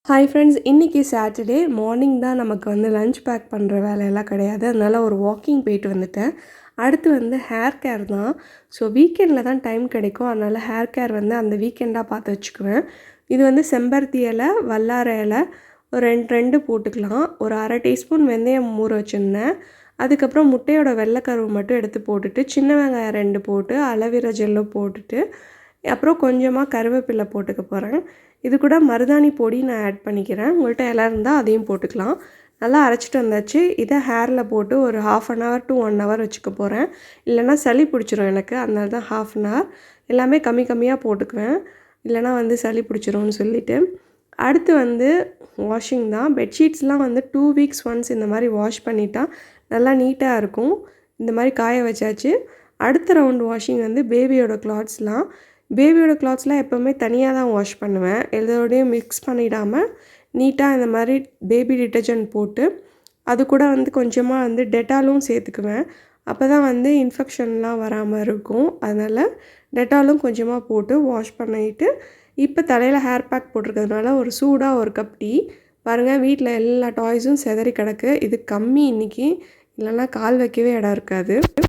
Hi friends, இன்றைக்கி Saturday morning தான் நமக்கு லஞ்ச் பேக் பண்ணுற வேலையெல்லாம் கிடையாது. அதனால் ஒரு வாக்கிங் போயிட்டு வந்துட்டேன். அடுத்து ஹேர் கேர் தான். ஸோ வீக்கெண்டில் தான் டைம் கிடைக்கும். அதனால் ஹேர் கேர் அந்த வீக்கெண்டாக பார்த்து வச்சுக்குவேன். இது செம்பருத்தி இலை, வல்லார இலை ஒரு 2 போட்டுக்கலாம். ஒரு அரை டீஸ்பூன் வெந்தயம் ஊற வச்சுருந்தேன். அதுக்கப்புறம் முட்டையோட வெள்ளைக்கருவு மட்டும் எடுத்து போட்டுட்டு, சின்ன வெங்காயம் 2 போட்டு, அலோவேரா ஜெல்லும் போட்டுட்டு, அப்புறம் கொஞ்சமாக கருவேப்பிலை போட்டுக்க போகிறேன். இது கூட மருதாணி பொடி நான் ஆட் பண்ணிக்கிறேன். உங்கள்கிட்ட எல்லாம் இருந்தால் அதையும் போட்டுக்கலாம். நல்லா அரைச்சிட்டு வந்தாச்சு. இதை ஹேரில் போட்டு ஒரு 1/2 அன் ஹவர் டு 1 ஹவர் வச்சுக்க போகிறேன். இல்லைனா சளி பிடிச்சிரும் எனக்கு. அதனால தான் 1/2 அன் ஹவர் எல்லாமே கம்மியாக போட்டுக்குவேன். இல்லைனா சளி பிடிச்சிரும்னு சொல்லிவிட்டு. அடுத்து வாஷிங் தான். பெட்ஷீட்ஸ்லாம் 2 வீக்ஸ் ஒன்ஸ் இந்த மாதிரி வாஷ் பண்ணிட்டா நல்லா நீட்டாக இருக்கும். இந்த மாதிரி காய வச்சாச்சு. அடுத்த ரவுண்ட் வாஷிங் பேபியோட கிளாத்ஸ்லாம் எப்போவுமே தனியாக தான் வாஷ் பண்ணுவேன். எல்லோடையும் மிக்ஸ் பண்ணிடாமல் நீட்டாக இந்த மாதிரி பேபி டிட்டர்ஜென்ட் போட்டு, அது கூட கொஞ்சமாக டெட்டாலும் சேர்த்துக்குவேன். அப்போ தான் இன்ஃபெக்ஷன்லாம் வராமல் இருக்கும். அதனால் டெட்டாலும் கொஞ்சமாக போட்டு வாஷ் பண்ணிவிட்டு, இப்போ தலையில் ஹேர் பேக் போட்டிருக்கிறதுனால ஒரு சூடாக ஒரு கப் டீ. பாருங்கள், வீட்டில் எல்லா டாய்ஸும் சிதறி கிடக்கு. இது கம்மி இன்றைக்கி, இல்லைன்னா கால் வைக்கவே இடம் இருக்காது.